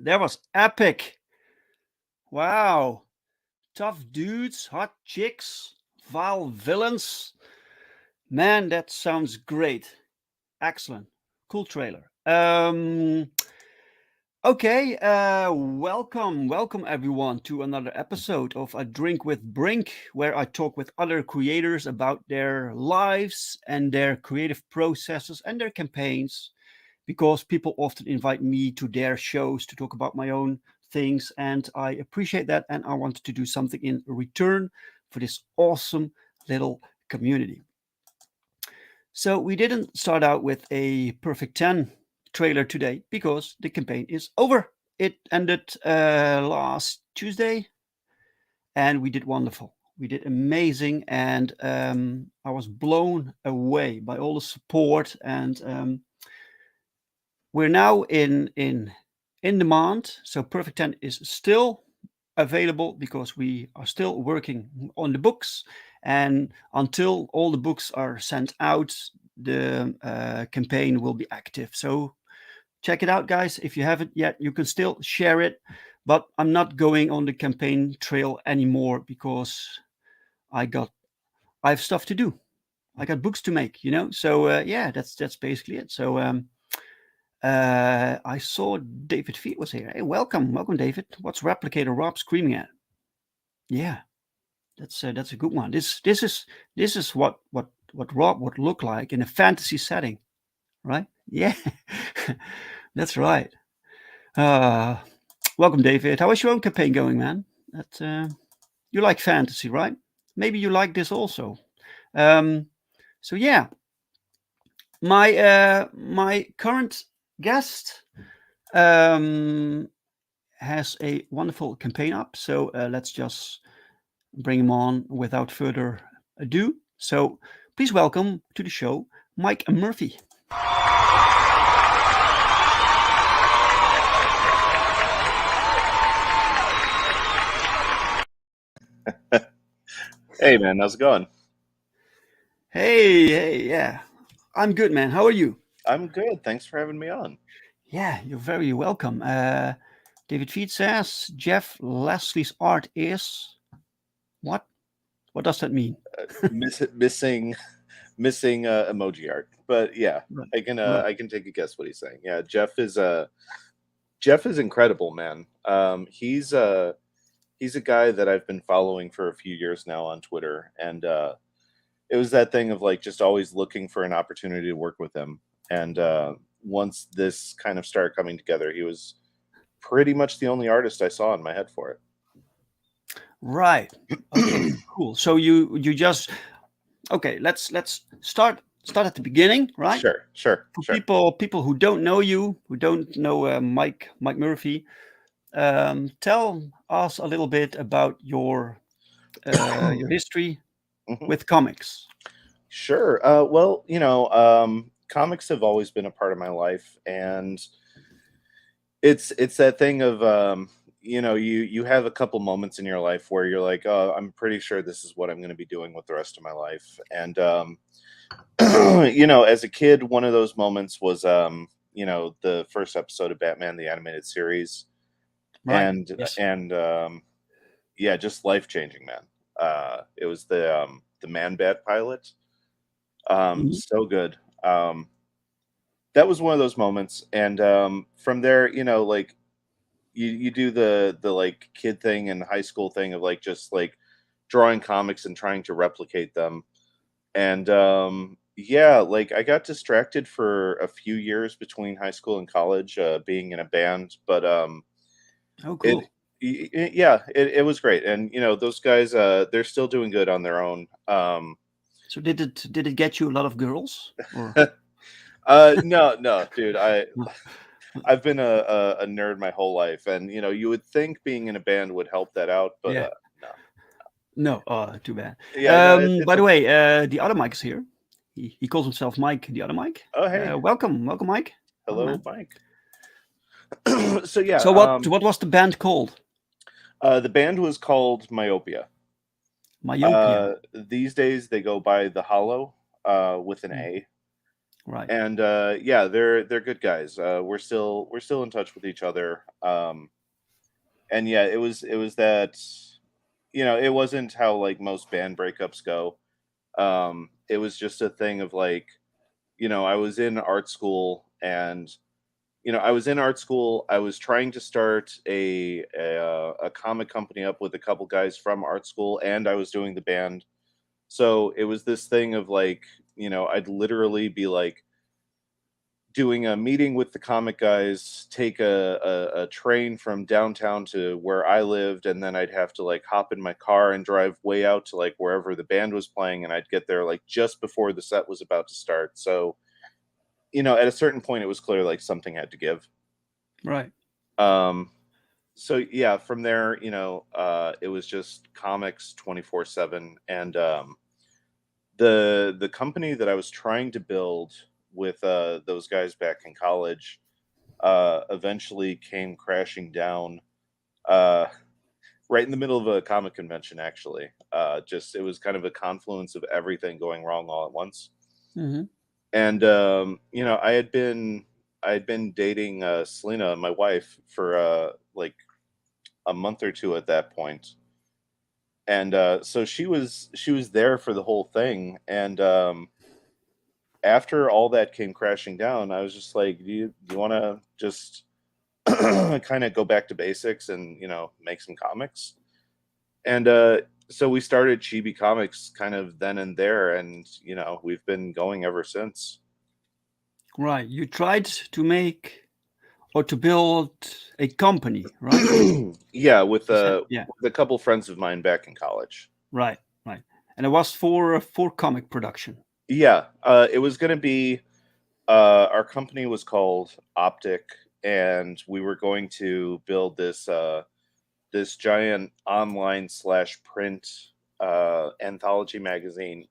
That was epic. Wow. Tough dudes, hot chicks, vile villains. Man, that sounds great. Excellent. Cool trailer. Okay, welcome everyone to another episode of A Drink with Brink, where I talk with other creators about their lives and their creative processes and their campaigns, because people often invite me to their shows to talk about my own things, and I appreciate that, and I wanted to do something in return for this awesome little community. So we didn't start out with a perfect 10 trailer today because the campaign is over. It ended last Tuesday, and we did wonderful. We did amazing, and I was blown away by all the support. And we're now in demand. So Perfect 10 is still available because we are still working on the books, and until all the books are sent out, the campaign will be active. So check it out, guys. If you haven't yet, you can still share it, but I'm not going on the campaign trail anymore because I have stuff to do. I got books to make, so yeah, that's basically it. So I saw David Feet was here. Hey, welcome, David. What's Replicator Rob screaming at? Yeah, that's a good one. This is what Rob would look like in a fantasy setting, right? Yeah, that's right. Uh, welcome, David. How is your own campaign going, man? You like fantasy, right? Maybe you like this also. Um, so yeah, my current guest has a wonderful campaign up. So let's just bring him on without further ado. So please welcome to the show, Mike Murphy. Hey man, how's it going? Hey, yeah. I'm good, man. How are you? I'm good. Thanks for having me on. Yeah, you're very welcome. David Feed says Jeff Leslie's art is what? What does that mean? Missing emoji art, but yeah, Right, I right. can take a guess what he's saying. Yeah, Jeff is incredible, man. He's a guy that I've been following for a few years now on Twitter, and it was that thing of like just always looking for an opportunity to work with him. And once this kind of started coming together, he was pretty much the only artist I saw in my head for it. Right. Okay, cool. So you just okay, let's start at the beginning, right? For Sure. people who don't know you, who don't know Mike Murphy, tell us a little bit about your history Mhm. with comics. Sure. Well, comics have always been a part of my life, and it's that thing of you have a couple moments in your life where you're like, oh, I'm pretty sure this is what I'm going to be doing with the rest of my life, and as a kid, one of those moments was the first episode of Batman the Animated Series, Right. and Yes. and yeah, just life changing, man. It was the Man Bat pilot. Mhm. So good. That was one of those moments, and from there, like you do the like kid thing and high school thing of like just like drawing comics and trying to replicate them, and yeah, like I got distracted for a few years between high school and college, being in a band, but Oh, it. cool. Yeah, it was great, and those guys, they're still doing good on their own. So did it get you a lot of girls or No, dude, no? I've been a nerd my whole life, and you would think being in a band would help that out, but Yeah. no. No. Oh, too bad. Yeah, no, it's By the okay. way, the other Mike is here. He calls himself Mike. The other Mike. Oh, hey, Welcome, Mike. Welcome, hello, man. Mike. So yeah, So what was the band called? the band was called Myopia. Myopia. These days they go by the Hollow, with an Mm. A. Right. And yeah, they're good guys. We're still in touch with each other. And yeah, it was that, it wasn't how like most band breakups go. It was just a thing of like, I was in art school, and I was trying to start a comic company up with a couple guys from art school, and I was doing the band. So it was this thing of like, I'd literally be like doing a meeting with the comic guys, take a train from downtown to where I lived, and then I'd have to like hop in my car and drive way out to like wherever the band was playing, and I'd get there like just before the set was about to start. So, at a certain point, it was clear like something had to give. Right. Um, so yeah, from there, it was just comics 24/7, and the company that I was trying to build with those guys back in college eventually came crashing down uh, right in the middle of a comic convention. Actually, just it was kind of a confluence of everything going wrong all at once. Hmm. And I had been dating Selena, my wife, for like a month or two at that point, and so she was there for the whole thing. And after all that came crashing down, I was just like, do you want to just kind of go back to basics and make some comics? And so we started Chibi Comics kind of then and there, and we've been going ever since. Right. You tried to make or to build a company, right? Yeah, with You said, yeah. a couple friends of mine back in college. Right. Right. And it was for comic production. Yeah, it was going to be our company was called Optic, and we were going to build this giant online slash print anthology magazine.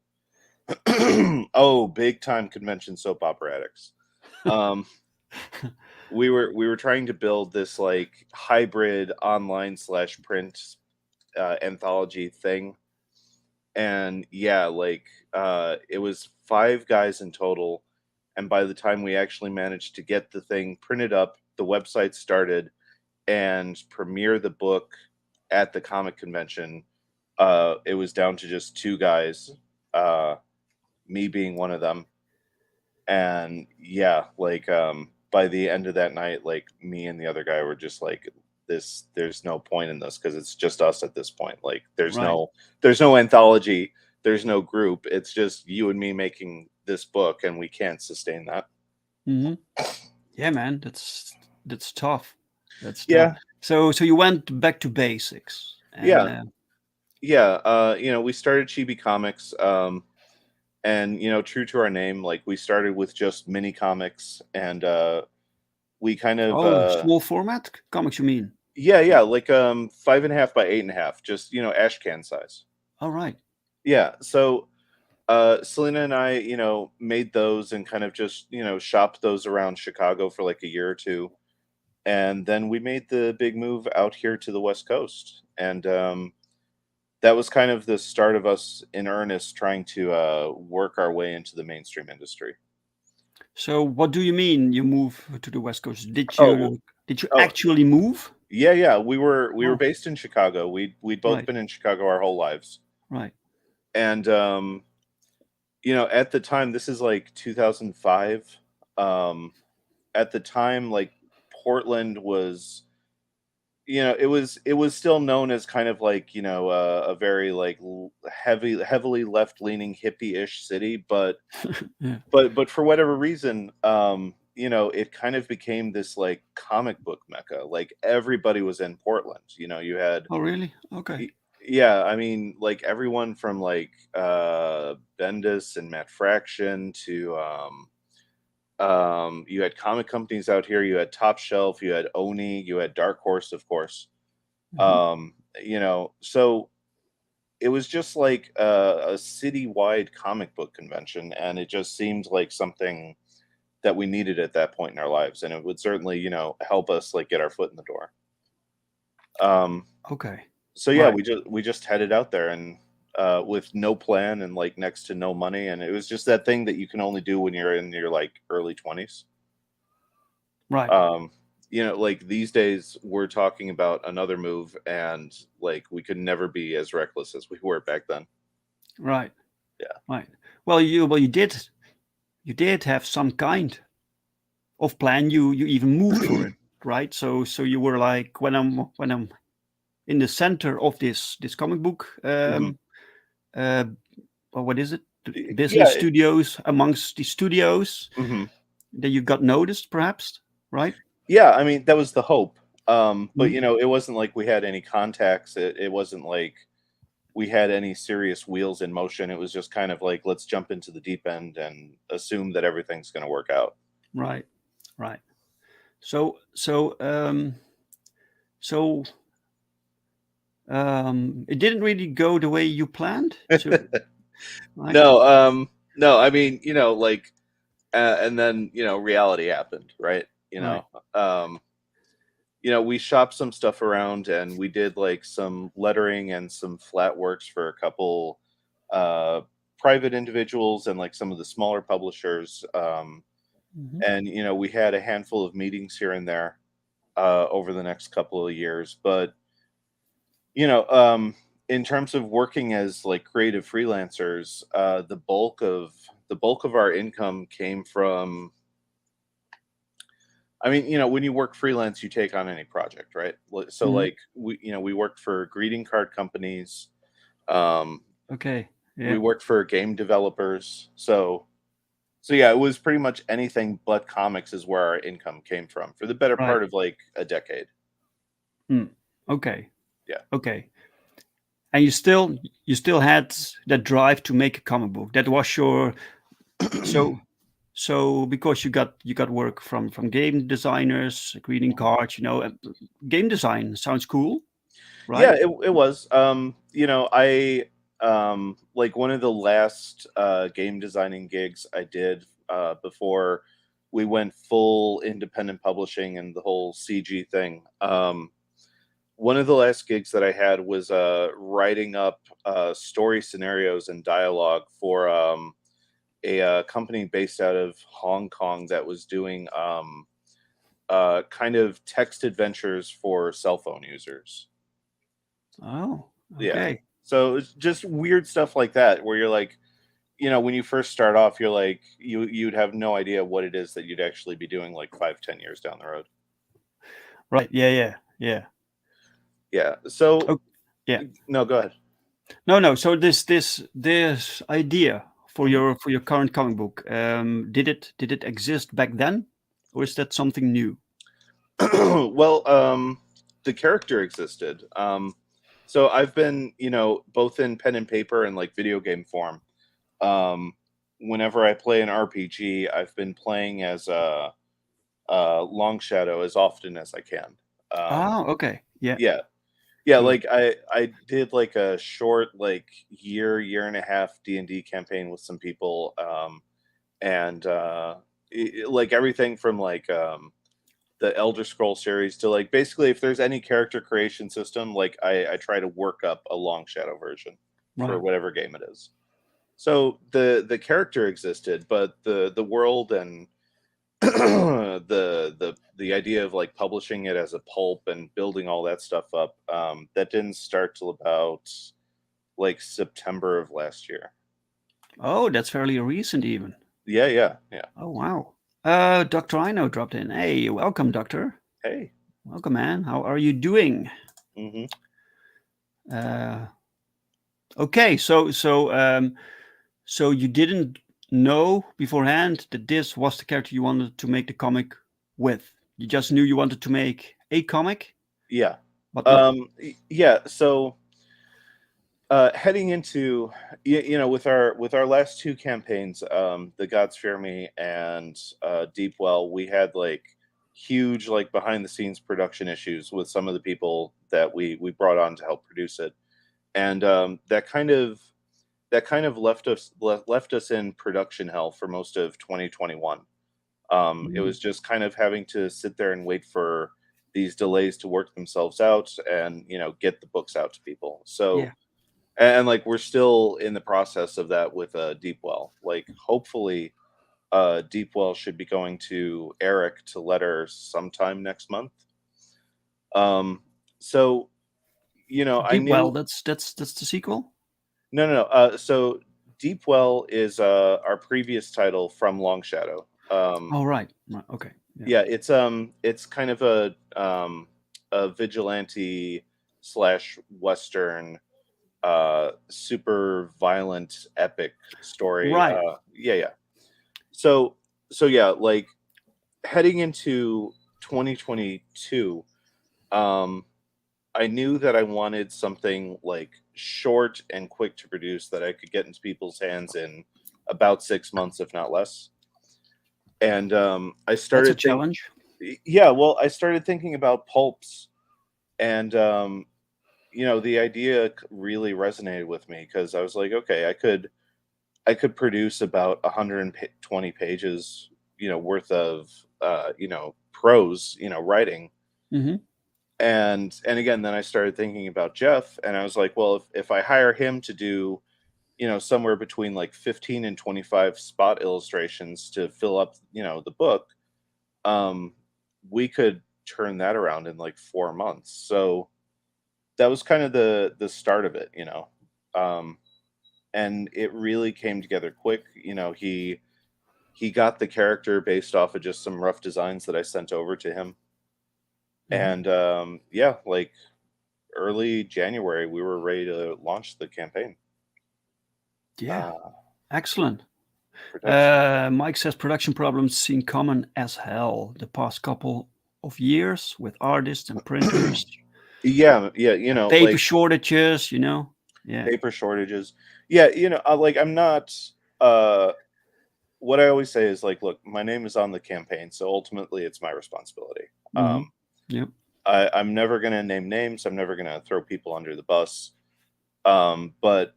Oh, big time convention soap opera addicts. Um, we were trying to build this like hybrid online slash print anthology thing, and yeah, like it was five guys in total, and by the time we actually managed to get the thing printed up, the website started, and premiere the book at the comic convention, it was down to just two guys, uh, me being one of them. And yeah, like by the end of that night, like me and the other guy were just like, there's no point in this because it's just us at this point. Like Right. there's no anthology, there's no group. It's just you and me making this book, and we can't sustain that. Hmm. Yeah, man. That's tough. That's tough. Yeah, So you went back to basics, and yeah, yeah. We started Chibi Comics, and true to our name, like we started with just mini comics, and we kind of oh, small format comics, you mean? yeah, yeah, like 5.5 by 8.5, just ash can size. All right. Yeah, so Selena and I, made those and kind of just shopped those around Chicago for like a year or two, and then we made the big move out here to the West Coast, and that was kind of the start of us in earnest trying to work our way into the mainstream industry. So what do you mean you move to the West Coast? Did Oh, you oh, actually move? yeah, yeah. We were Oh, based in Chicago. We'd both right, been in Chicago our whole lives, right. and at the time, this is like 2005. Um, at the time, like Portland was, it was still known as kind of like a very like heavily left leaning hippie ish city, but Yeah. but for whatever reason, it kind of became this like comic book mecca. Like everybody was in Portland. You had Oh, really? Okay. y- yeah, I mean, like everyone from like Bendis and Matt Fraction to you had comic companies out here. You had Top Shelf, you had Oni, you had Dark Horse, of course. Hmm. So it was just like a citywide comic book convention, and it just seemed like something that we needed at that point in our lives, and it would certainly help us like get our foot in the door. um Okay. so yeah, Right. we just headed out there, and with no plan and like next to no money, and it was just that thing that you can only do when you're in your like early 20s. Right. Um, like these days we're talking about another move, and like we could never be as reckless as we were back then. Right. Yeah. Right. Well, you did have some kind of plan. You even moved for it, right? So you were like, when I'm in the center of this comic book, Hmm. uh, or what is it? Yeah. Business studios, amongst the studios Hmm. that you got noticed, perhaps, right? Yeah, I mean that was the hope. But Mhm. it wasn't like we had any contacts. It wasn't like we had any serious wheels in motion. It was just kind of like, let's jump into the deep end and assume that everything's going to work out. Right. Right. So it didn't really go the way you planned. So right. No, no, I mean, like, and then reality happened, right? Right. Um, we shopped some stuff around, and we did like some lettering and some flat works for a couple uh, private individuals and like some of the smaller publishers. Hmm. And we had a handful of meetings here and there over the next couple of years, but you know um in terms of working as like creative freelancers, the bulk of our income came from, I mean, when you work freelance you take on any project, right? So Hmm. like we worked for greeting card companies, um Okay. we Yeah. worked for game developers, so yeah, it was pretty much anything but comics is where our income came from for the better Right. part of like a decade. Mm. Okay. Yeah. Okay. And you still had that drive to make a comic book. That was your so so because you got work from game designers, greeting cards. Game design sounds cool, Yeah, right? it was. I like one of the last game designing gigs I did before we went full independent publishing and the whole CG thing. One of the last gigs that I had was writing up story scenarios and dialogue for a company based out of Hong Kong that was doing kind of text adventures for cell phone users. Oh, Yeah. okay. So it's just weird stuff like that where you're like, when you first start off, you're like, you'd have no idea what it is that you'd actually be doing like 5, 10 years down the road. Right. Yeah. Yeah. Yeah. Yeah. So Oh, yeah. no, go ahead. No, no. So this idea for Mhm. your current comic book, did it exist back then, or is that something new? Well, the character existed. So I've been, both in pen and paper and like video game form. Um, Whenever I play an RPG, I've been playing as Longshadow as often as I can. Um, Oh, okay. Yeah. yeah, yeah. Cool. Like I did like a short like year and a half D&D campaign with some people, and like everything from like the Elder Scroll series to like basically if there's any character creation system, like I try to work up a Long Shadow version for Right. whatever game it is. So the character existed, but the world and the idea of like publishing it as a pulp and building all that stuff up, that didn't start till about like September of last year. Oh, that's fairly recent even. Yeah, yeah, yeah. Oh, wow. Dr. Ino dropped in. Hey, welcome, Doctor. Hey. Welcome, man. How are you doing? Hmm. Uh, okay, so you didn't know beforehand that this was the character you wanted to make the comic with. You just knew you wanted to make a comic, Yeah. but not. Yeah. So heading into with our last two campaigns, the Gods Fear Me and Deep Well, we had like huge like behind the scenes production issues with some of the people that we brought on to help produce it, and that kind of left us in production hell for most of 2021. It Mm, was just kind of having to sit there and wait for these delays to work themselves out and get the books out to people. So yeah. and like we're still in the process of that with Deepwell. Like hopefully, Deepwell should be going to Eric to letter sometime next month. Um, so I Deep Well, knew. that's the sequel. No, no, no. So Deepwell is our previous title from Longshadow. Oh, right. Right. Okay. Yeah. Yeah, it's kind of a vigilante slash western super violent epic story. Right. Yeah, yeah. So yeah, like heading into 2022, um I knew that I wanted something like short and quick to produce that I could get into people's hands in about 6 months, if not less. And I That's a started think, challenge. yeah, well, I started thinking about pulps, and the idea really resonated with me because I was like, okay, I could produce about 120 pages, worth of prose, writing. Hmm. And again, then I started thinking about Jeff, and I was like, well, if I hire him to do, somewhere between like 15 and 25 spot illustrations to fill up, the book, um, we could turn that around in like 4 months. So that was kind of the start of it, um, and it really came together quick. He got the character based off of just some rough designs that I sent over to him, Hmm. and yeah, like early January, we were ready to launch the campaign. Yeah. Uh, Excellent. Production. Mike says production problems seem common as hell the past couple of years with artists and printers, Yeah, yeah, paper like shortages. Yeah. paper shortages. Yeah, like I'm not. Uh, what I always say is like, look, my name is on the campaign, so ultimately it's my responsibility. Hmm. Yep. I'm never gonna name names. I'm never gonna throw people under the bus. But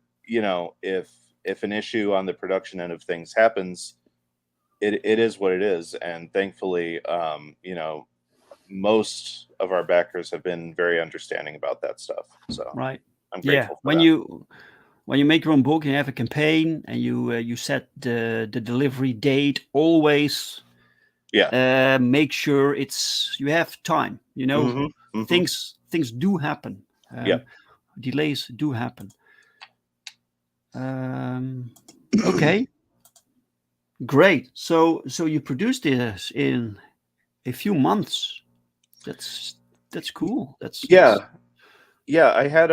if an issue on the production end of things happens, it is what it is, and thankfully, most of our backers have been very understanding about that stuff. So Right. I'm Yeah. grateful for When that. you make your own book, you have a campaign, and you set the delivery date always. Yeah. Make sure you have time. Hmm. Hmm. Things do happen. Yeah. Delays do happen. Um, okay, great. So you produced this in a few months. That's that's cool. That's Yeah. Yeah. I had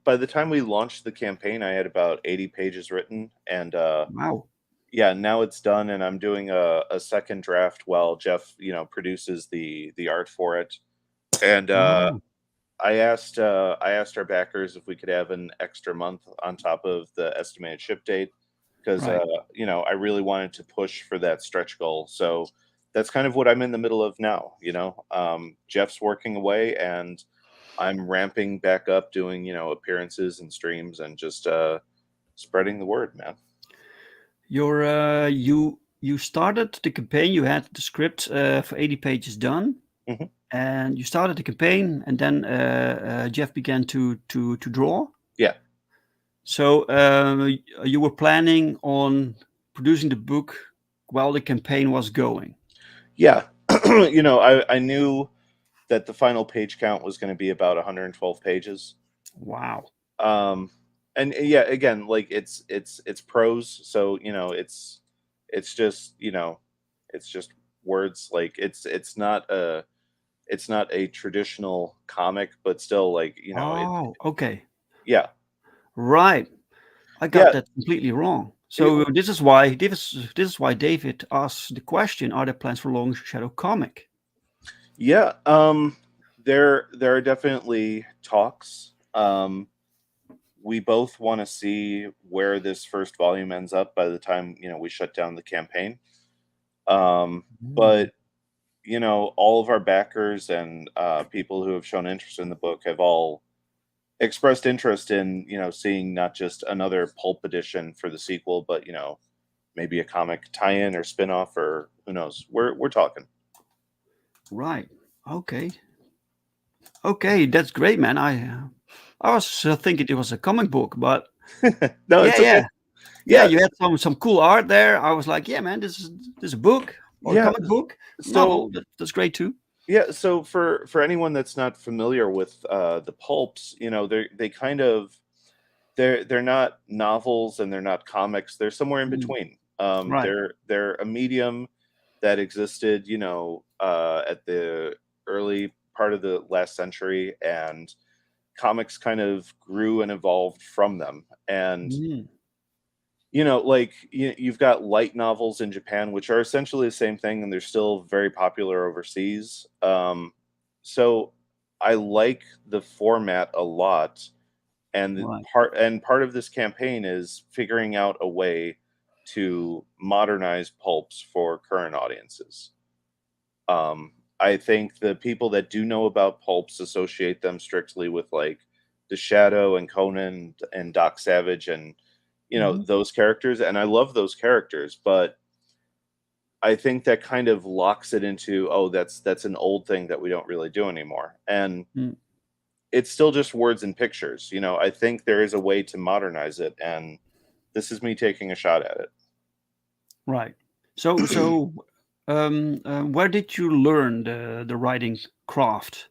by the time we launched the campaign, I had about 80 pages written, and wow. yeah, now it's done, and I'm doing a second draft while Jeff, produces the art for it. And Oh, I asked our backers if we could have an extra month on top of the estimated ship date because right. I really wanted to push for that stretch goal. So that's kind of what I'm in the middle of now. Jeff's working away, and I'm ramping back up, doing appearances and streams, and just spreading the word, man. You started the campaign. You had the script for 80 pages done, Hmm. and you started the campaign, and then Jeff began to draw. Yeah, So you were planning on producing the book while the campaign was going. yeah. I knew that the final page count was going to be about 112 pages. Wow. um and yeah, again, like it's prose, so it's just it's just words. Like it's not a traditional comic, but still, like, Oh, okay. yeah, Right. I got yeah, that completely wrong. it, So this is why David asked the question: are there plans for Long Shadow comic? yeah. There are definitely talks. We both want to see where this first volume ends up by the time we shut down the campaign. Hmm. But all of our backers and people who have shown interest in the book have all expressed interest in, seeing not just another pulp edition for the sequel, but maybe a comic tie-in or spin-off, or who knows. We're talking. Right. Okay. Okay, that's great, man. I was thinking it was a comic book, but No, yeah, it's okay. yeah, yeah. Yeah, You had some cool art there. I was like, yeah, man, this is a book or a yeah. comic book So novel. That's great too. yeah, so for anyone that's not familiar with the pulps, they kind of they're not novels and they're not comics. They're somewhere in Mm, between. right. They're a medium that existed, at the early part of the last century, and comics kind of grew and evolved from them. And Mm, like you've got light novels in Japan, which are essentially the same thing, and they're still very popular overseas. So I like the format a lot, and right. part of this campaign is figuring out a way to modernize pulps for current audiences. I think the people that do know about pulps associate them strictly with like the Shadow and Conan and Doc Savage and Hmm. those characters, and I love those characters, but I think that kind of locks it into, oh, that's an old thing that we don't really do anymore. And Mm, it's still just words and pictures. I think there is a way to modernize it, and this is me taking a shot at right. So, where did you learn the writing craft?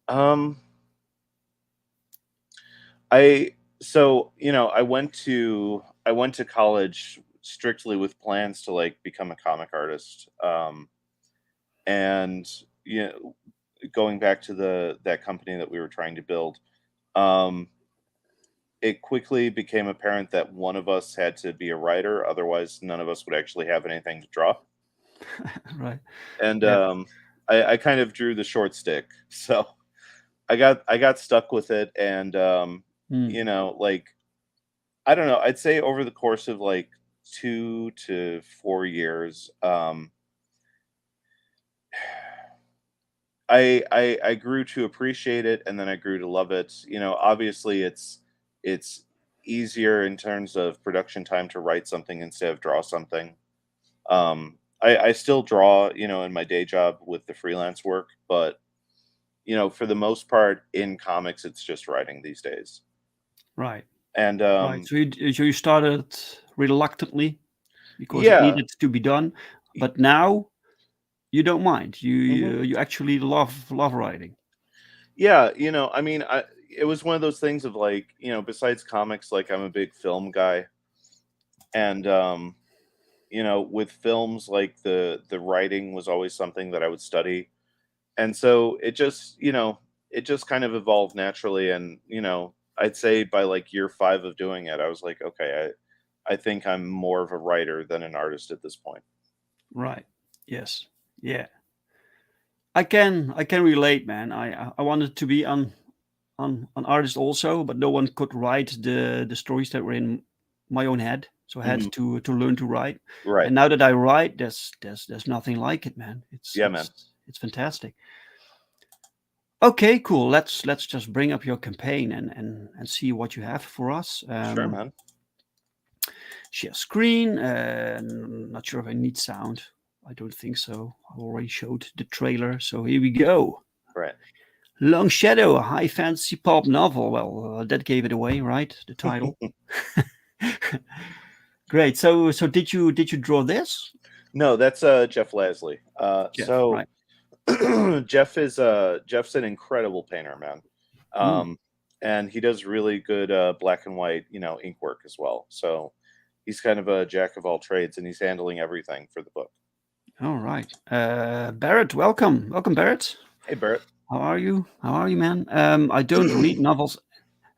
it. I so I went to college strictly with plans to like become a comic artist. And you know, going back to the that company that we were trying to build, um, it quickly became apparent that one of us had to be a writer, otherwise none of us would actually have anything to draw. Right. And Yeah. I kind of drew the short stick, so I got stuck with it, and Mm, like I don't know. I'd say over the course of like 2 to 4 years, I grew to appreciate it, and then I grew to love it. Obviously, it's easier in terms of production time to write something instead of draw something. I still draw, in my day job with the freelance work, but for the most part, in comics, it's just writing these days. right. And Right. So you started reluctantly because it yeah, needed to be done, y- but now you don't mind. You mhm. you, you actually love writing. Yeah, I mean, it was one of those things of like, besides comics, like I'm a big film guy, and with films, like the writing was always something that I would study, and so it just kind of evolved naturally, and I'd say by like year 5 of doing it, I was like, okay, I think I'm more of a writer than an artist at this point. Right. Yes. Yeah. I can relate, man. I wanted to be an artist also, but no one could write the stories that were in my own head. So I had Hmm. to learn to write. Right? And now that I write, there's nothing like it, man. It's Yeah, man. it's it's fantastic. Okay, cool. Let's just bring up your campaign and see what you have for us. Sure, man. Share screen. Not sure if I need sound. I don't think so. I already showed the trailer, so here we go. Right. Longshadow, a high fantasy pulp novel. Well, that gave it away, right? The title. Great. So did you draw this, No, that's Jeff Lasley. Jeff? So Right. Jeff's an incredible painter, man. Mm. Um, and he does really good black and white, ink work as well. So he's kind of a jack of all trades, and he's handling everything for the book. All right. Barrett, welcome. Welcome, Barrett. Hey, Barrett. How are you? How are you, man? I don't read novels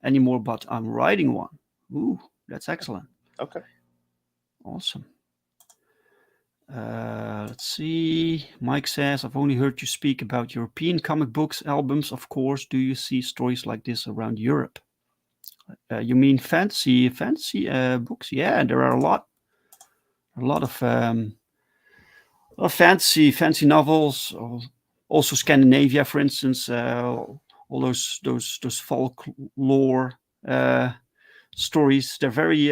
anymore, but I'm writing one. Ooh, that's excellent. Okay. Awesome. Let's see. Mike says, I've only heard you speak about European comic books, albums, of course. Do you see stories like this around Europe? You mean fancy books? Yeah, there are a lot of fancy novels. Also, Scandinavia, for instance. All those folklore uh, stories. They're very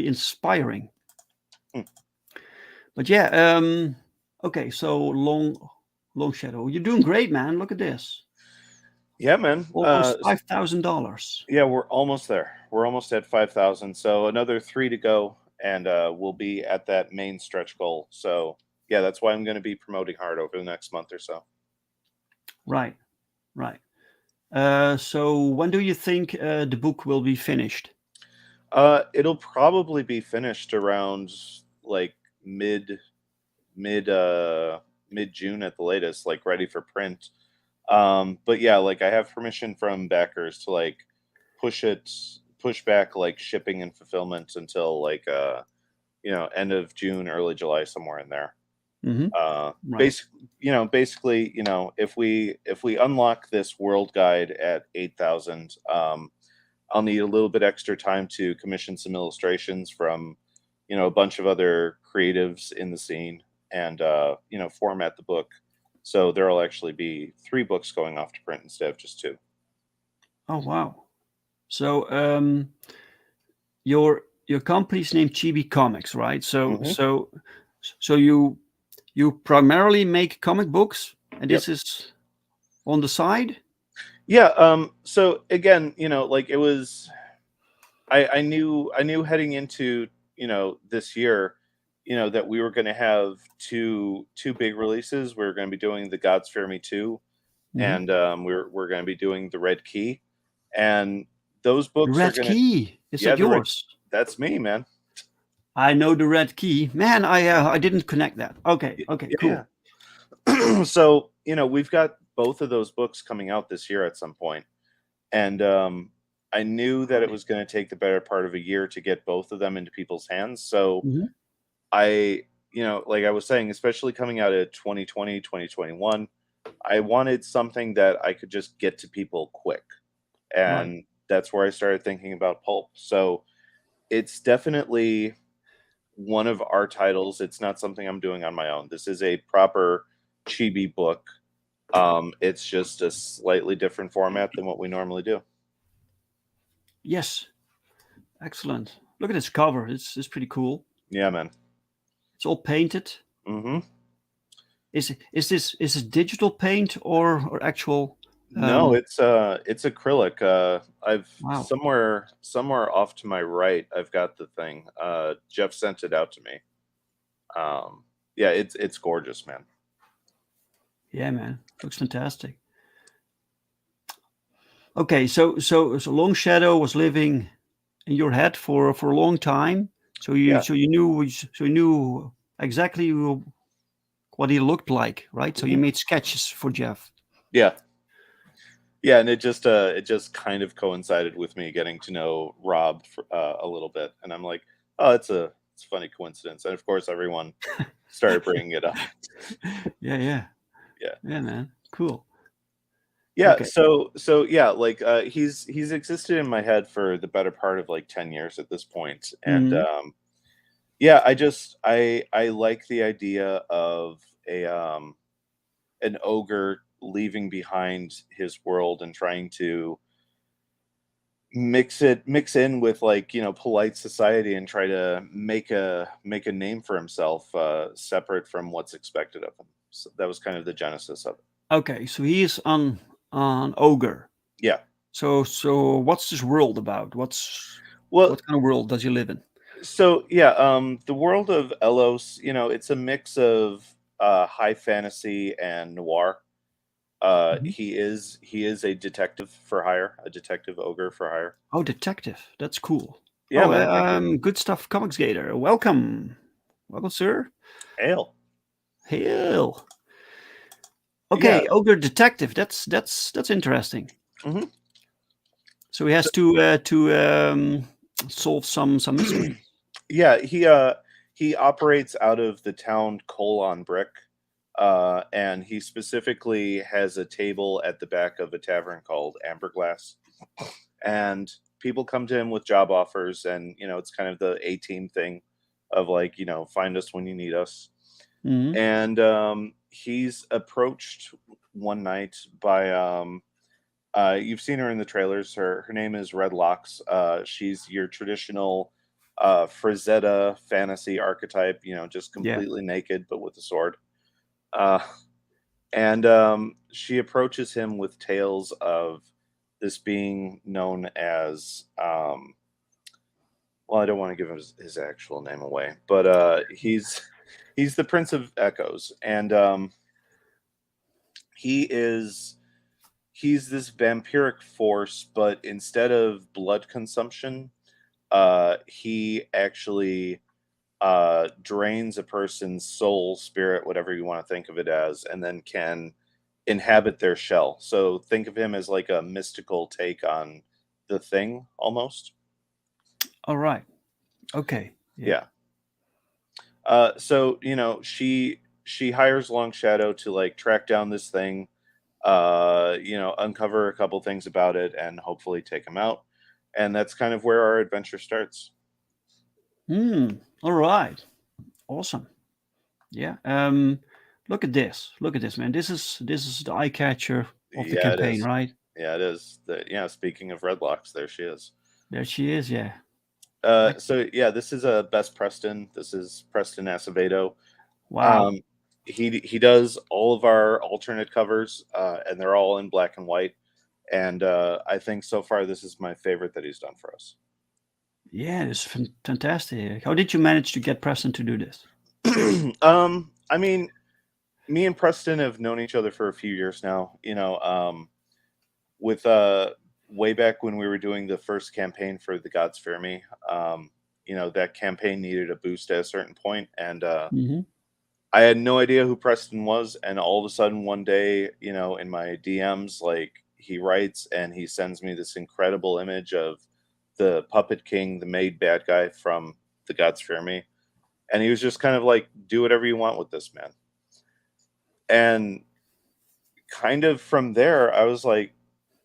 inspiring. Hmm. But yeah, okay. So long shadow. You're doing great, man. Look at this. Yeah, man. Almost $5,000. Yeah, we're almost there. We're almost at 5,000. So another three to go, and we'll be at that main stretch goal. So yeah, that's why I'm going to be promoting hard over the next month or so. Right, right. So when do you think the book will be finished? It'll probably be finished around like mid mid uh mid June at the latest, like ready for print. But yeah, like I have permission from backers to like push back like shipping and fulfillment until like end of June, early July, somewhere in there. Hmm. Uh, Right. basic, basically, if we unlock this world guide at 8,000, I'll need a little bit extra time to commission some illustrations from, a bunch of other creatives in the scene, and format the book. So there'll actually be three books going off to print instead of just two. Oh wow. So your company's named Chibi Comics, right? So Hmm. so you primarily make comic books, and Yep. this is on the side. Yeah. So again, like it was, I knew heading into this year, that we were going to have two big releases. We were going to be doing the Gods Fear Me 2, Hmm. and we're going to be doing the Red Key, and those The books are Red going to, Key, is yeah, that the red. yours? That's me, man. I know the Red Key. Man, I didn't connect that. Okay, okay, Yeah. cool. So we've got both of those books coming out this year at some point, and I knew that it Right. was going to take the better part of a year to get both of them into people's hands. So Hmm. I, like I was saying, especially coming out of 2020, 2021, I wanted something that I could just get to people quick. Right. And that's where I started thinking about pulp. So it's definitely one of our titles. It's not something I'm doing on my own. This is a proper chibi book. It's just a slightly different format than what we normally do. Yes. Excellent. Look at this cover. It's pretty cool. Yeah, man. It's all painted. Hmm. Is this digital paint or actual? No, it's acrylic. I've Wow. somewhere off to my right, I've got the thing. Jeff sent it out to me. Um, yeah, it's gorgeous, man. Yeah, man. Looks fantastic. Okay, so Longshadow was living in your head for a long time. Yeah. So you knew exactly what he looked like, right? So you Hmm. made sketches for Jeff. Yeah. Yeah, and it just kind of coincided with me getting to know Rob for, a little bit, and I'm like, oh, it's a funny coincidence, and of course everyone started bringing it up. Yeah, yeah, Yeah. yeah, man. Cool. Yeah, Okay. so yeah, like he's existed in my head for the better part of like 10 years at this point. And Hmm. yeah, I like the idea of a an ogre leaving behind his world and trying to mix in with like, polite society and try to make a name for himself, separate from what's expected of him. So that was kind of the genesis of it. Okay, so he is on ogre. Yeah. So what's this world about? What Well, kind of world does he live in? so yeah, the world of Elos, it's a mix of high fantasy and noir. Mhm. He is a detective for hire, a detective ogre for hire. Oh, detective. That's cool. Yeah, Oh, man. Thank you. good stuff, Comics Gator. Welcome, welcome, sir. Hail. Hail. Yeah. Okay, ogre detective. That's interesting. Hmm. So he has to solve some mysteries. Yeah. He operates out of the town Colon Brick, and he specifically has a table at the back of a tavern called Amberglass, and people come to him with job offers, and it's kind of the A team thing of like, find us when you need us. Hmm. And he's approached one night by you've seen her in the trailers. Her name is Red Locks. She's your traditional Frazetta fantasy archetype, just Yeah. completely naked but with a sword. uh And she approaches him with tales of this being known as well, I don't want to give his actual name away, but he's the Prince of Echoes, and he is he's this vampiric force, but instead of blood consumption, he actually drains a person's soul, spirit, whatever you want to think of it as, and then can inhabit their shell. So think of him as like a mystical take on the Thing, almost. All right. Okay. Yeah. Yeah. So she hires Longshadow to like track down this thing, uncover a couple things about it, and hopefully take him out. And that's kind of where our adventure starts. Hmm. All right. Awesome. Yeah. Look at this. Look at this, man. This is the eye catcher of the Yeah, it campaign, is. right? Yeah, it is. Speaking of Redlocks, there she is. There she is. Yeah. I, So yeah, this is a Best Preston. This is Preston Acevedo. wow. Um, he does all of our alternate covers, and they're all in black and white. And I think so far this is my favorite that he's done for us. Yeah. It's fantastic. How did you manage to get Preston to do this? I mean, me and Preston have known each other for a few years now. With way back when we were doing the first campaign for The Gods Fear Me, that campaign needed a boost at a certain point, and Hmm. I had no idea who Preston was, and all of a sudden one day, in my DMs, like he writes and he sends me this incredible image of the Puppet King, the maid bad guy from The Gods Fear Me, and he was just kind of like, "Do whatever you want with this, man." And kind of from there, I was like,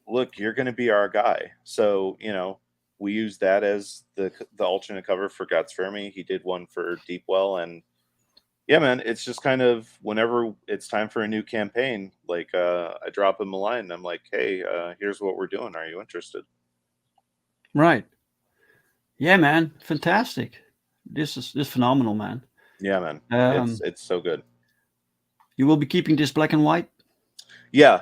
"Look, you're going to be our guy." So we used that as the alternate cover for Gods Fear Me. He did one for Deepwell, and yeah, man, it's just kind of whenever it's time for a new campaign, like I drop him a line and I'm like, "Hey, here's what we're doing. Are you interested?" Right. Yeah, man. Fantastic. This is phenomenal, man. Yeah, man, it's Um, it's so good. you will be keeping this black and white. Yeah,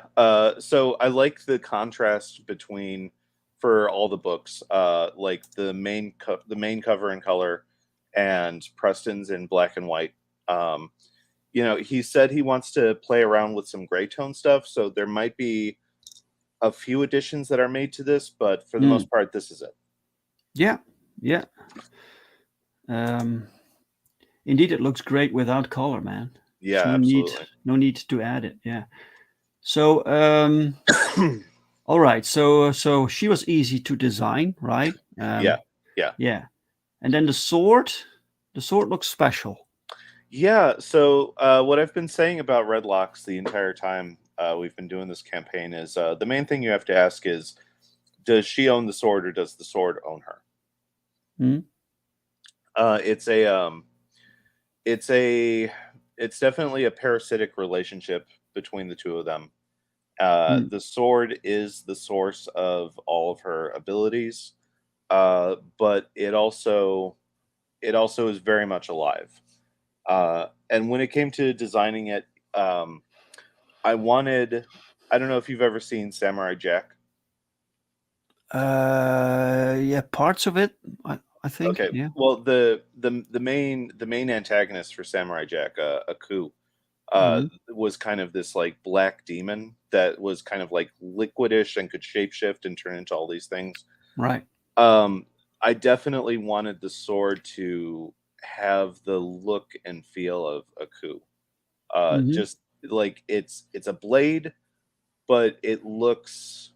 so I like the contrast between for all the books, like the main cover in color and Preston's in black and white. Um, he said he wants to play around with some gray tone stuff, so there might be a few additions that are made to this, but for the Mm. most part, this is it. Yeah. Yeah. Um, indeed, it looks great without color, man. There's Yeah, absolutely. no need to add it. Yeah. So, all right. So she was easy to design, right? Yeah, yeah, Yeah. And then the sword looks special. yeah. So what I've been saying about Redlocks the entire time we've been doing this campaign is the main thing you have to ask is, does she own the sword or does the sword own her? Hmm? Uh, it's a um, it's a it's definitely a parasitic relationship between the two of them. Mm. The sword is the source of all of her abilities, but it also is very much alive. And when it came to designing it, um, I wanted. I don't know if you've ever seen Samurai Jack. Yeah, parts of it, I think. Okay, Yeah. well, the main antagonist for Samurai Jack, Aku, Hmm. was kind of this like black demon that was kind of like liquidish and could shapeshift and turn into all these things. Right. Um, I definitely wanted the sword to have the look and feel of Aku. Hmm. Just like it's a blade, but it looks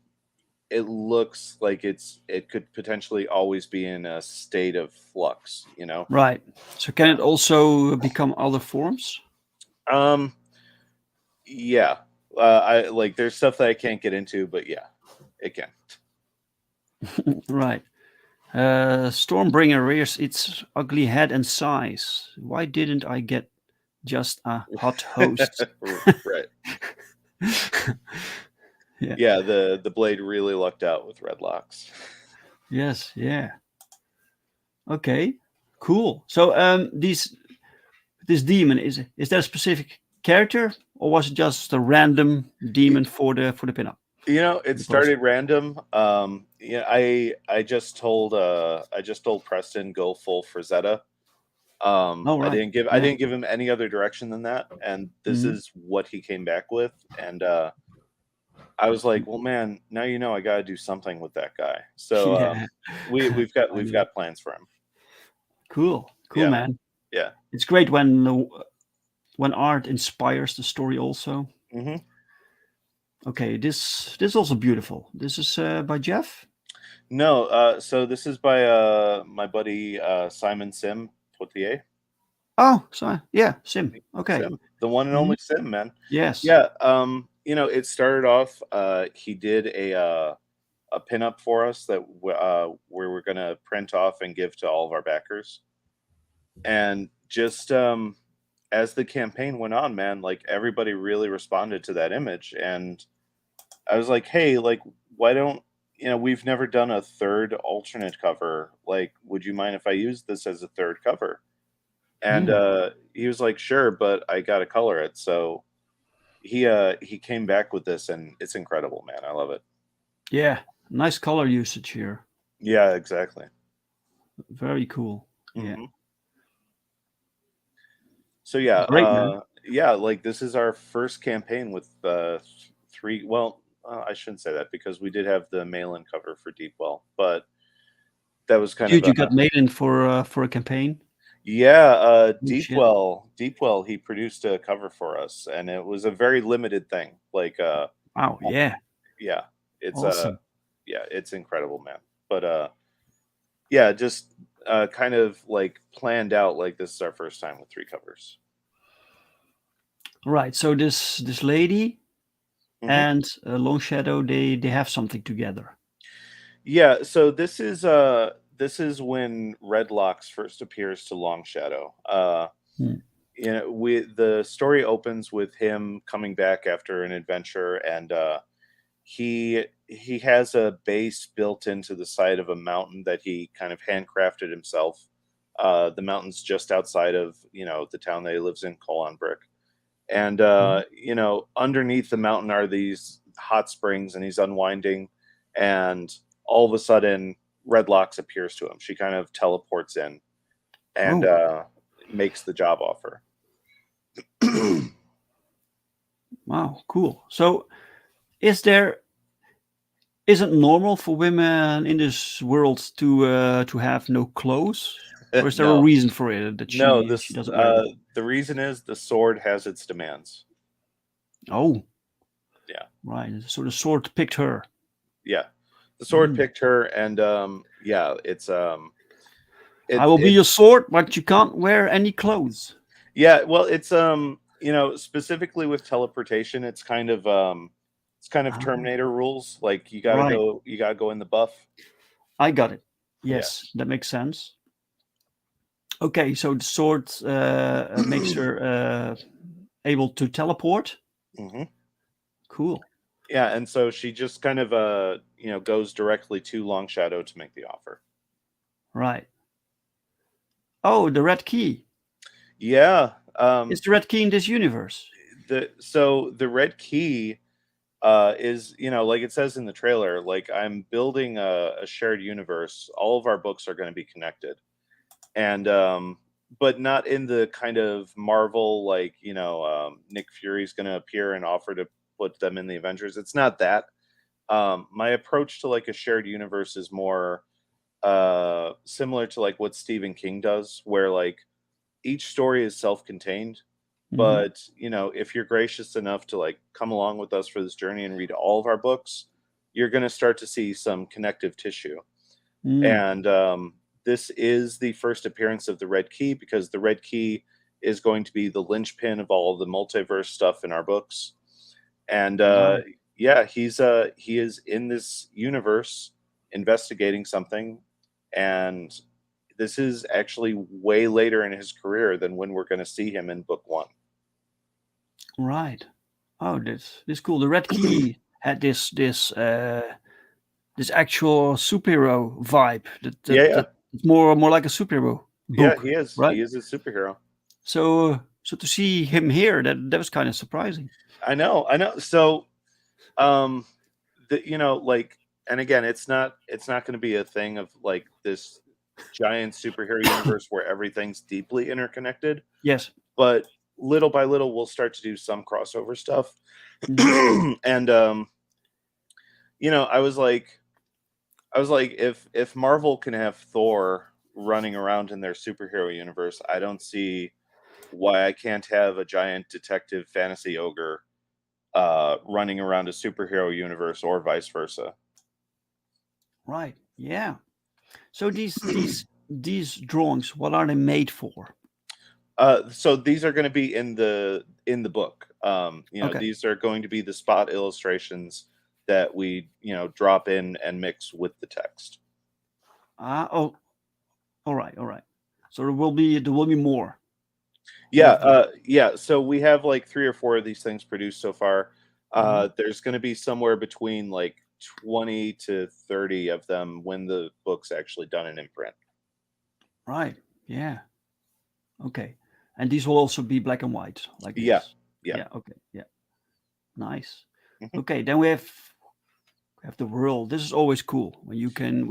like it could potentially always be in a state of flux. Right. So can Yeah. it also become other forms? Um. Yeah. I like. There's stuff that I can't get into, but yeah, it can. Right. Stormbringer rears its ugly head and sighs. Why didn't I get just a hot host? Right. Yeah. Yeah. The blade really lucked out with red locks. Yes. Yeah. Okay. Cool. So this demon is there a specific character, or was it just a random demon for the pinup, It the poster? started random. Yeah, I just told Preston go full Frazetta. All right. I Yeah. didn't give him any other direction than that, and this Mhm. is what he came back with. And I was like, well, man, now I got to do something with that guy. So Yeah. we've Finally. got plans for him. Cool. Cool, Yeah, man. man. Yeah. It's great when art inspires the story also. hmm Okay, this is also beautiful. This is by Jeff. No, so this is by my buddy Simon Sim Potier. Oh, sorry. Yeah, Sim. Okay. Sim, the one and Mhm. only Sim, man. Yes. Yeah, it started off. He did a pinup for us that we were gonna print off and give to all of our backers, and just as the campaign went on, man, like everybody really responded to that image, and I was like, hey, like, why don't we've never done a third alternate cover. Like, would you mind if I use this as a third cover? And Mm. he was like, sure, but I gotta color it. So he came back with this, and it's incredible, man. I love it. Yeah. Nice color usage here. Yeah, exactly. Very cool. Yeah. hmm So yeah, Great, man. yeah, like this is our first campaign with three. Well, I shouldn't say that because we did have the mail-in cover for Deepwell, but that was kind of Dude, you got made in for a campaign. yeah, Oh shit. Deepwell, he produced a cover for us, and it was a very limited thing. Like, Wow. Yeah. yeah, it's Awesome. yeah, it's incredible, man. But yeah, just kind of like planned out. Like this is our first time with three covers. Right. So this lady hmm and Longshadow, they have something together. Yeah, so this is when Redlocks first appears to Longshadow. Hmm. We the story opens with him coming back after an adventure, and he has a base built into the side of a mountain that he kind of handcrafted himself. The mountain's just outside of the town that he lives in, Colon Brick, and Mhm. underneath the mountain are these hot springs, and he's unwinding, and all of a sudden Redlocks appears to him. She kind of teleports in and Oh, makes the job offer. wow, cool. So is there is it normal for women in this world to have no clothes, or is there a No, reason for it that no. she This doesn't wear them? the reason is the sword has its demands. Oh, Yeah, right. So the sword picked her. yeah. The sword Mm. picked her, and yeah, it's I it will be it your sword, but you can't wear any clothes. yeah. Well, it's specifically with teleportation, it's kind of Ah, Terminator rules. Like right. you gotta go in the buff. I got it. Yeah. Yes, that makes sense. Okay, so the sword makes her able to teleport. hmm Cool. Yeah, and so she just kind of goes directly to Longshadow to make the offer. Right. Oh, the red key. Yeah. It's the red key in this universe. The red key is like it says in the trailer, like I'm building a shared universe. All of our books are going to be connected, and but not in the kind of Marvel, like Nick Fury's going to appear and offer to put them in the Avengers. It's not that. My approach to like a shared universe is more similar to like what Stephen King does, where like each story is self-contained, Hmm. but if you're gracious enough to like come along with us for this journey and read all of our books, you're going to start to see some connective tissue. Mm. And this is the first appearance of the red key, because the red key is going to be the linchpin of all the multiverse stuff in our books. And Right. yeah, he is in this universe investigating something, and this is actually way later in his career than when we're going to see him in book one. Right. Oh, this cool. The red key had this actual superhero vibe. Yeah, yeah, That it's more like a superhero yeah. book, He is. right? He is a superhero. So So to see him here, that was kind of surprising. I know. So, um, like, and again, it's not going to be a thing of like this giant superhero universe where everything's deeply interconnected, Yes. but little by little, we'll start to do some crossover stuff. Hmm. And I was like, if Marvel can have Thor running around in their superhero universe, I don't see why I can't have a giant detective fantasy ogre running around a superhero universe, or vice versa. Right. Yeah. So these drawings, what are they made for? So these are going to be in the book. Okay. These are going to be the spot illustrations that we drop in and mix with the text. Oh, all right, all right. So there will be more Yeah, of these. yeah. So we have like 3 or 4 of these things produced so far. Hmm. There's going to be somewhere between like 20 to 30 of them when the book's actually done and in print. Right. Yeah. Okay. And these will also be black and white like Yeah, this. yeah. Yeah. Okay. Yeah. Nice. Mhm. Okay. Then we have the world. This is always cool when you can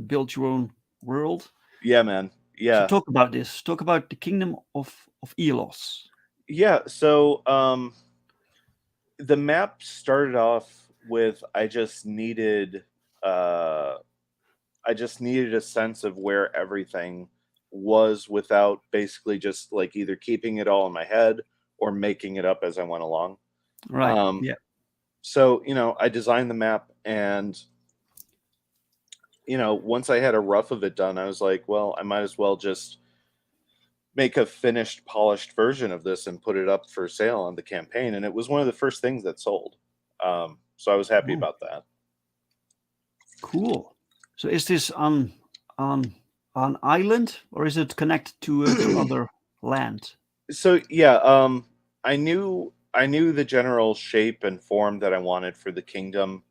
build your own world. Yeah, man. So Yeah, talk about this. Talk about the kingdom of Elos. yeah. So the map started off with uh I just needed a sense of where everything was without basically just like either keeping it all in my head or making it up as I went along. Right. Um, Yeah. so I designed the map, and once I had a rough of it done, I was like, well, I might as well just make a finished, polished version of this and put it up for sale on the campaign. And it was one of the first things that sold. So I was happy Oh, about that. cool. So is this on on island or is it connected to other land? So yeah, I knew the general shape and form that I wanted for the kingdom,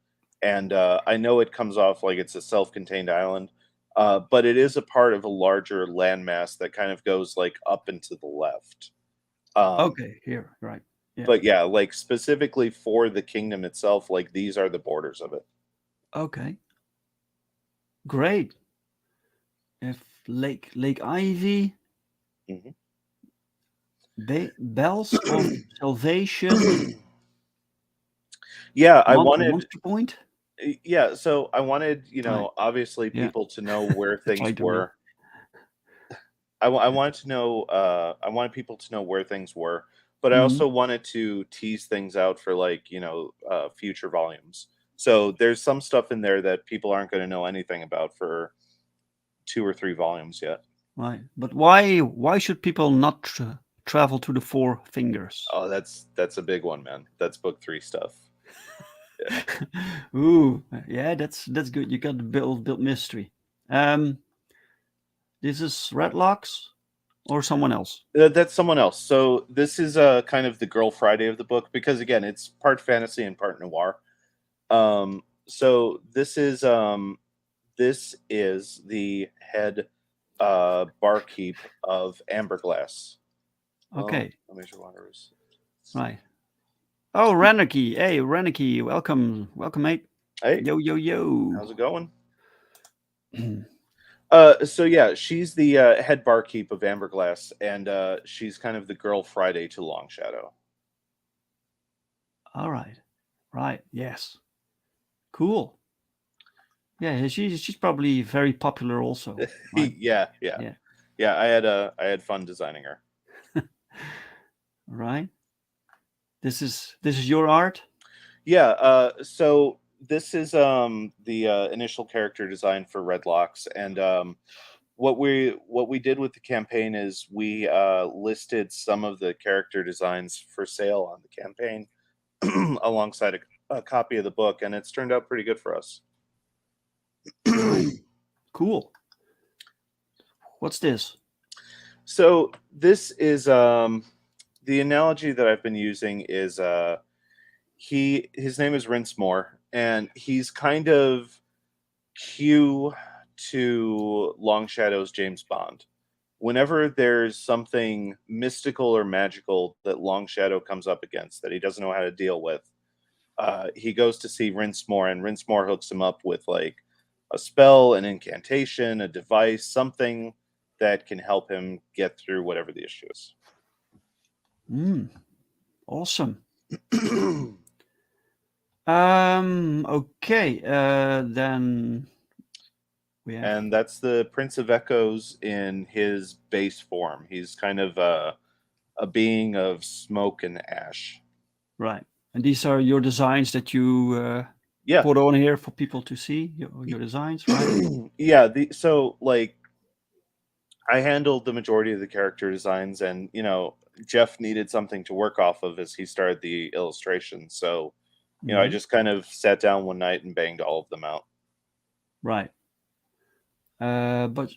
and I know it comes off like it's a self-contained island, but it is a part of a larger landmass that kind of goes like up and to the left. Um, Okay, here, right. Yeah. but yeah, like specifically for the kingdom itself, like these are the borders of it. Okay. Great. If Lake Ivy, Mhm. Bells of Salvation, Yeah, I wanted. Monster Point. Yeah, so I wanted, Right. obviously Yeah. people to know where That's things right to read. were. I wanted to know. I wanted people to know where things were, but I Hmm. also wanted to tease things out for like future volumes. So there's some stuff in there that people aren't going to know anything about for 2 or 3 volumes yet. Right. But why should people not travel to the Four Fingers? Oh, that's a big one, man. That's book 3 stuff. Yeah, Ooh, yeah, that's good. You got to build mystery. Um, this is Redlocks or someone else. that's someone else. So this is kind of the Girl Friday of the book because again, it's part fantasy and part noir. So this is the head barkeep of Amberglass. Well, Okay, major waters. right. Oh, Renaki. Hey, Renaki. Welcome, welcome, mate. Hey, Yo, yo, yo. how's it going? So yeah, she's the head barkeep of Amberglass, and she's kind of the girl Friday to Longshadow. All right, right. Yes, cool. Yeah, she's probably very popular also, right? Yeah, yeah, Yeah, yeah. I had fun designing her. right. This is your art. Yeah. So this is the initial character design for Redlocks, and what we did with the campaign is we listed some of the character designs for sale on the campaign alongside a copy of the book, and it's turned out pretty good for us. Right. Cool. What's this? So this is the analogy that I've been using is his name is Rinsmore, and he's kind of Q to Longshadow's James Bond. whenever there's something mystical or magical that Longshadow comes up against that he doesn't know how to deal with, he goes to see Rinsmore, and Rinsmore hooks him up with like a spell, an incantation, a device, something that can help him get through whatever the issue is. Awesome. Okay. Then we have And that's the Prince of Echoes in his base form. He's kind of a being of smoke and ash. right. And these are your designs that you Yeah. put on here for people to see your designs, right? Yeah, so like I handled the majority of the character designs, and Jeff needed something to work off of as he started the illustration. So, I Hmm. just kind of sat down one night and banged all of them out. Right. But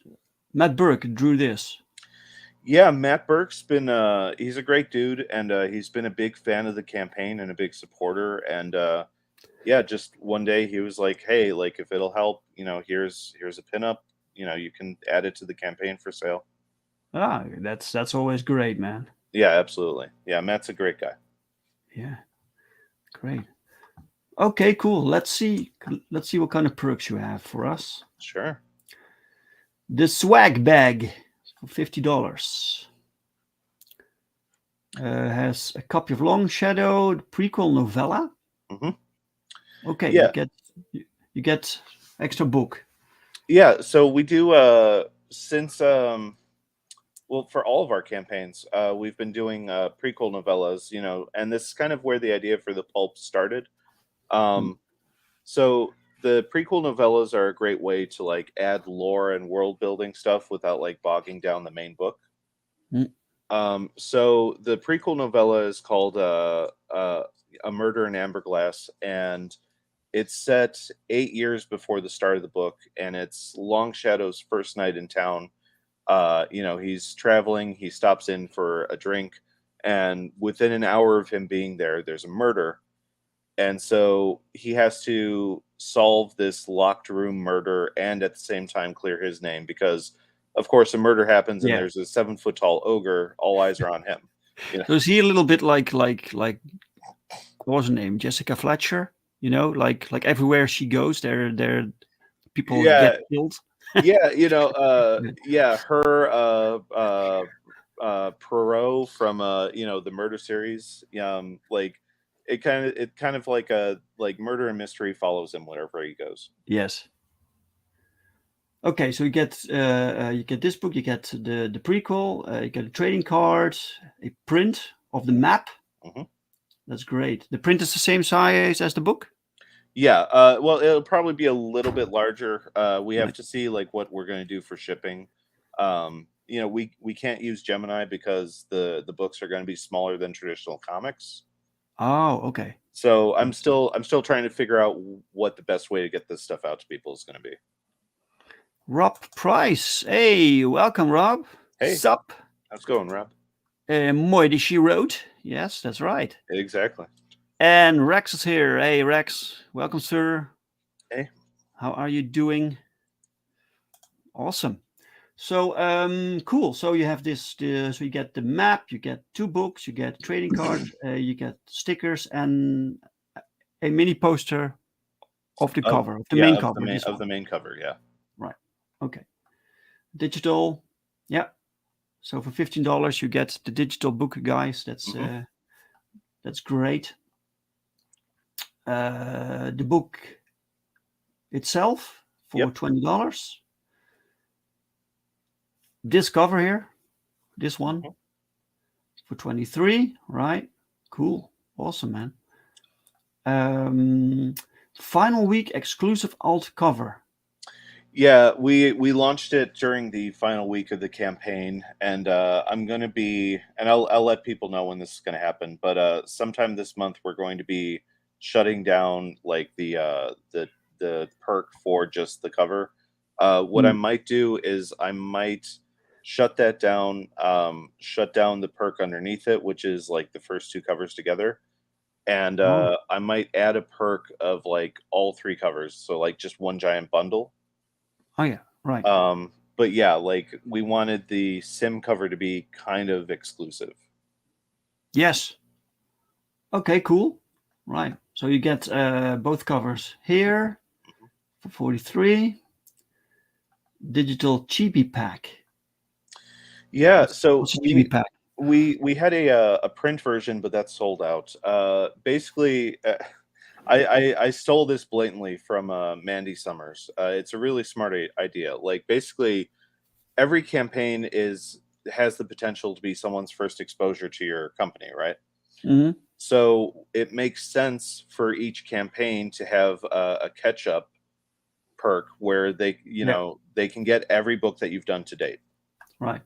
Matt Burke drew this. Yeah, Matt Burke's been he's a great dude, and he's been a big fan of the campaign and a big supporter. And yeah, just one day he was like, "Hey, like if it'll help, here's a pinup. You can add it to the campaign for sale." Ah, that's always great, man. Yeah, absolutely. Yeah, Matt's a great guy. Yeah, great. Okay, cool. Let's see what kind of perks you have for us. Sure. The swag bag for $50 has a copy of Longshadow, the prequel novella. Hmm. Okay, Yeah, you get extra book. yeah. So we do since well, for all of our campaigns, we've been doing prequel novellas, and this is kind of where the idea for the pulp started. Mm, Um, so the prequel novellas are a great way to like add lore and world building stuff without like bogging down the main book. mm. So the prequel novella is called A Murder in Amberglass, and it's set 8 years before the start of the book, and it's Longshadow's first night in town. He's traveling, he stops in for a drink, and within an hour of him being there, there's a murder. And so he has to solve this locked room murder and at the same time clear his name because, of course, a murder happens and Yeah. there's a 7 foot tall ogre. All eyes are on him. You know? So is he a little bit like what was her name? Jessica Fletcher? Like everywhere she goes, there people get Yeah, killed. yeah, Yeah. yeah, her, Poirot from, the murder series. Like it kind of like a like murder and mystery follows him wherever he goes. Yes. Okay, so you get this book, you get the prequel, you get a trading card, a print of the map. Hmm. That's great. The print is the same size as the book. Yeah, well, it'll probably be a little bit larger. We have Right. to see like what we're going to do for shipping. We can't use Gemini because the books are going to be smaller than traditional comics. Oh, okay. So I'm Understood. still I'm still trying to figure out what the best way to get this stuff out to people is going to be. Rob Price. Hey, welcome, Rob. Hey, Sup? how's it going, Rob? Mooi die she wrote. Yes, that's right. Exactly. And Rex is here. Hey, Rex. Welcome, sir. Hey. How are you doing? Awesome. So, cool. So you have so you get the map, you get 2 books, you get trading cards, you get stickers, and a mini poster of the Of cover, of the yeah, main of the cover, main this of one. the main cover. Yeah. Right. Okay. Digital. Yeah. So for $15, you get the digital book, guys. Hmm. That's great. The book itself for Yep. $20. This cover here, this one Hmm. for 23. Right. Cool. Awesome, man. Um, Final week exclusive alt cover. Yeah, we launched it during the final week of the campaign, and I'm going to be, and I'll let people know when this is going to happen. But sometime this month, we're going to be shutting down like the perk for just the cover. What I Mm. might do is I might shut down the perk underneath it, which is like the first 2 covers together, and Oh, I might add a perk of like all 3 covers, so like just one giant bundle. oh yeah, right. Um, but yeah, like we wanted the sim cover to be kind of exclusive. Yes. Okay, cool. Right. So you get both covers here for 43. Digital chibi pack. Yeah, so What's a chibi pack? we had a print version, but that's sold out. Basically, I stole this blatantly from Mandy Summers. It's a really smart idea. Like basically, every campaign has the potential to be someone's first exposure to your company, right? Hmm. So it makes sense for each campaign to have a catch up perk where Yeah. they can get every book that you've done to date. Right.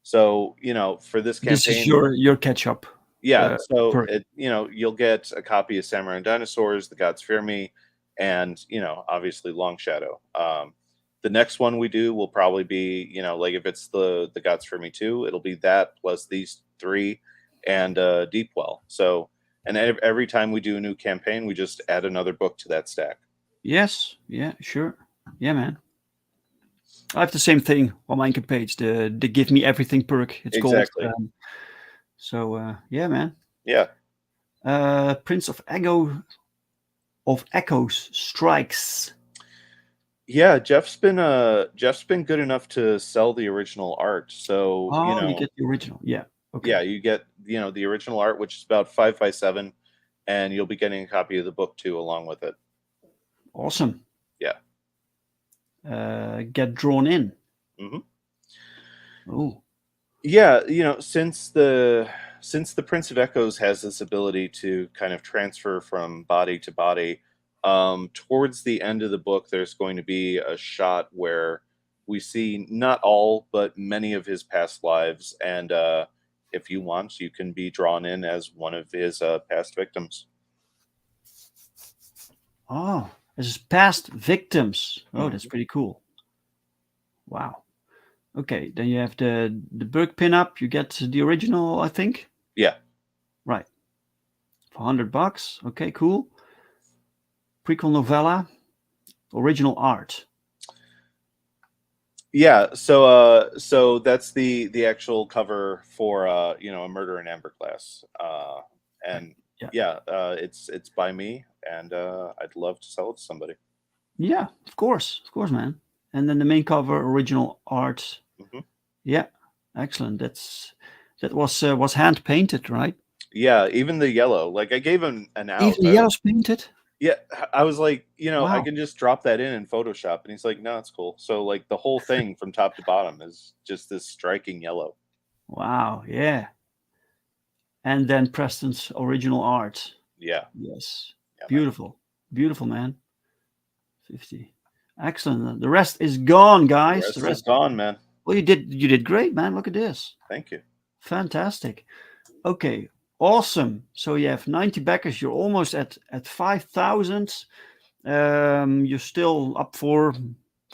So for this This is campaign, your catch up yeah. So perk. you'll get a copy of Samurai and Dinosaurs, The Gods Fear Me, and obviously Longshadow. The next one we do will probably be like if it's the Gods Fear Me 2, it'll be that plus these three and Deep Well. So and every time we do a new campaign, we just add another book to that stack. Yes. Yeah. Sure. Yeah, man. I have the same thing on my income page. The give me everything perk. It's called. Exactly. So yeah, man. Yeah. Prince of Echoes strikes. Yeah, Jeff's been good enough to sell the original art. So, Oh, you get the original. Yeah. yeah, Okay. you get, the original art, which is about 5 by 7, and you'll be getting a copy of the book too along with it. Awesome. Yeah. Get drawn in. Hmm. Oh. Yeah, since the Prince of Echoes has this ability to kind of transfer from body to body, towards the end of the book, there's going to be a shot where we see not all, but many of his past lives, and if you want, you can be drawn in as one of his past victims. Oh, this is past victims. Oh, that's Hmm. pretty cool. Wow. Okay, then you have the Berg pinup. You get the original, I think. Yeah. Right. For $100. Okay, cool. Prequel novella, original art. Yeah, so that's the actual cover for a Murder in Amber Class. Right. And Yeah. yeah, it's by me, and I'd love to sell it to somebody. Yeah, of course, man. And then the main cover, original art. Hmm. Yeah, excellent. That was hand painted, right? Yeah, even the yellow, like I gave him an out. Even the yellow's painted. Yeah, I was like, I Wow. can just drop that in Photoshop, and he's like, no, it's cool. So like the whole thing from top to bottom is just this striking yellow. Wow. Yeah. And then Preston's original art. Yeah, Yes. yeah, man. Beautiful. Beautiful, man. 50. Excellent. The rest is gone, The guys. The rest is rest. gone, man. Well, you did great, man. Look at this. Thank you. Fantastic. Okay. Awesome. So you have 90 backers. You're almost at 5,000. You're still up for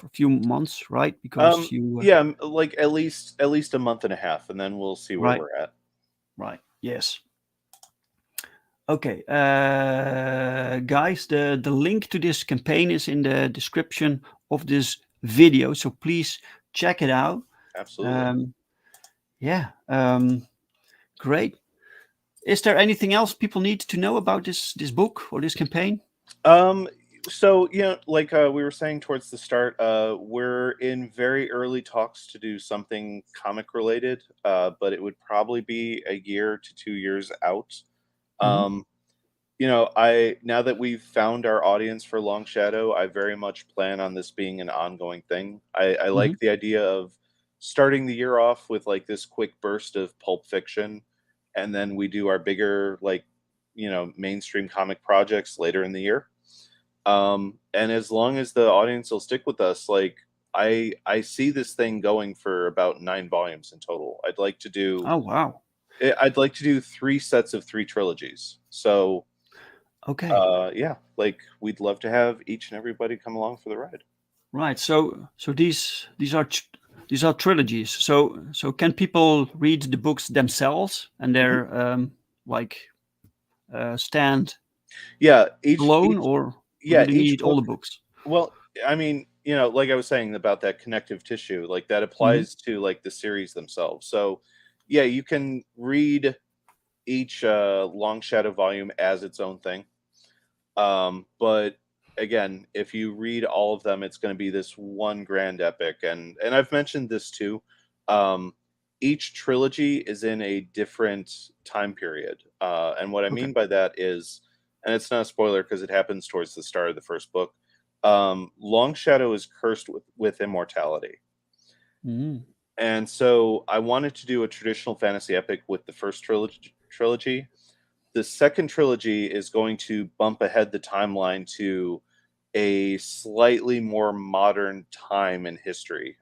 a few months, right? Because you Yeah, like at least a month and a half, and then we'll see where right, we're at. right. Yes. Okay, guys, the link to this campaign is in the description of this video, so please check it out. Absolutely. Um, yeah, great. Is there anything else people need to know about this book or this campaign? Um, so like we were saying towards the start, we're in very early talks to do something comic related, but it would probably be a year to 2 years out. Hmm. Um, I now that we've found our audience for Long Shadow, I very much plan on this being an ongoing thing. I Hmm. like the idea of starting the year off with like this quick burst of pulp fiction, and then we do our bigger like mainstream comic projects later in the year. And as long as the audience will stick with us, like I see this thing going for about 9 volumes in total. Oh wow. I'd like to do 3 sets of 3 trilogies. So Okay. yeah, like we'd love to have each and everybody come along for the ride. Right. So these are trilogies. So can people read the books themselves and Mhm. they're like stand Yeah, each alone, each or yeah do they each need all book. the books? Well, I mean, like I was saying about that connective tissue, like that Hmm. applies to like the series themselves. So, yeah, you can read each Longshadow volume as its own thing. But again, if you read all of them, it's going to be this one grand epic. And I've mentioned this too. Um, each trilogy is in a different time period, and what I Okay. mean by that is, and it's not a spoiler because it happens towards the start of the first book. Long Shadow is cursed with immortality. Hmm. And so I wanted to do a traditional fantasy epic with the first trilogy. The second trilogy is going to bump ahead the timeline to a slightly more modern time in history.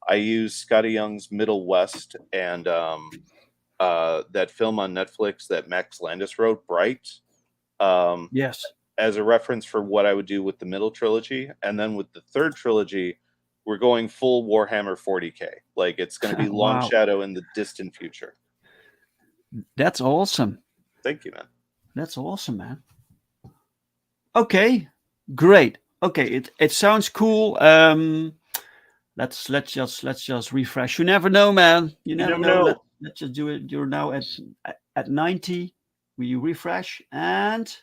I use Scotty Young's Middle West and that film on Netflix that Max Landis wrote, Bright, um, Yes. as a reference for what I would do with the middle trilogy. And then with the third trilogy, we're going full Warhammer 40K. Like it's going to be Long Wow. Shadow in the distant future. That's awesome. Thank you, man. That's awesome, man. Okay. Great. Okay. It sounds cool. Let's just refresh. You never know, man. You You never never know. know. Let's just do it. You're now at 90. We refresh and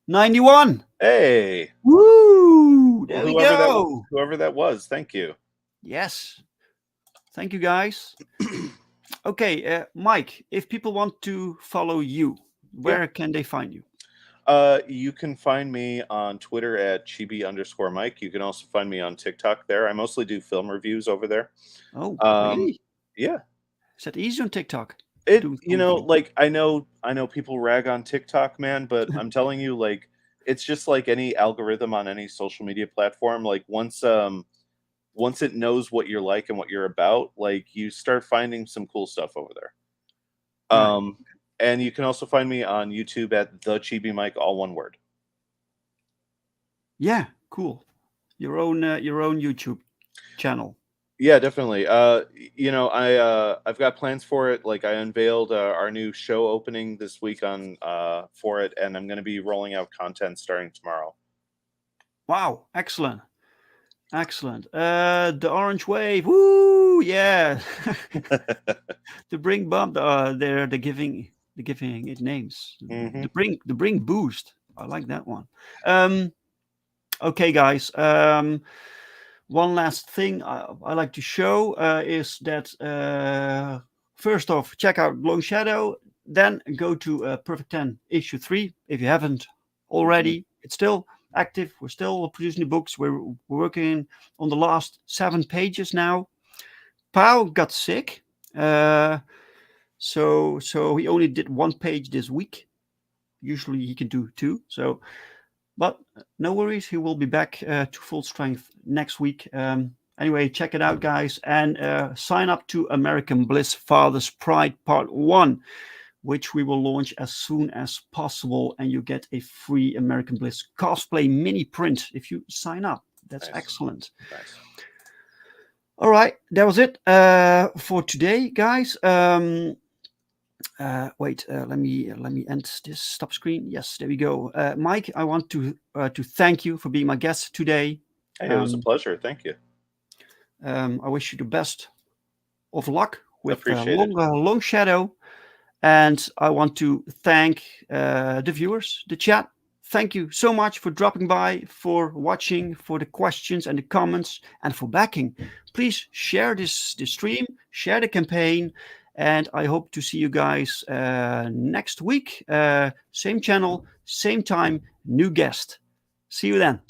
91. Hey, Woo! There we whoever that go. whoever that was, thank you. Yes. Thank you, guys. Okay, Mike, if people want to follow you, Yeah. where can they find you? You can find me on Twitter at chibi_Mike. You can also find me on TikTok there. I mostly do film reviews over there. Oh, Um, really? yeah, Is that easy on TikTok? it Doing film review. like I know people rag on TikTok, man, but I'm telling you, like it's just like any algorithm on any social media platform. Like once it knows what you're like and what you're about, like you start finding some cool stuff over there. Right. Um, and you can also find me on YouTube at the Chibi Mike, all one word. Yeah, cool. Your own YouTube channel. Yeah, definitely. I've got plans for it. Like I unveiled our new show opening this week on for it, and I'm going to be rolling out content starting tomorrow. Wow, excellent. Excellent. The Orange Wave. Woo! Yeah. The Brink bump. They're giving it names. Hmm. The Brink boost. I like that one. Um, okay, guys. One last thing I like to show is that first off, check out Long Shadow. Then go to Perfect 10 issue 3 if you haven't Hmm. already. It's still active. We're still producing the books. We're working on the last 7 pages now. Pao got sick, uh, so he only did 1 page this week. Usually he can do two. But no worries, he will be back to full strength next week. Anyway, check it out, guys, and sign up to American Bliss Father's Pride Part 1, which we will launch as soon as possible. And you get a free American Bliss cosplay mini print if you sign up. That's Nice, excellent. nice. All right, that was it for today, guys. Wait, let me end this stop screen. Yes, there we go. Mike, I want to thank you for being my guest today. Hey, it was a Um, pleasure. Thank you. I wish you the best of luck with Appreciated. Long Shadow, and I want to thank the viewers, the chat. Thank you so much for dropping by, for watching, for the questions and the comments, and for backing. Please share this stream, share the campaign, and I hope to see you guys next week. Same channel, same time, new guest. See you then.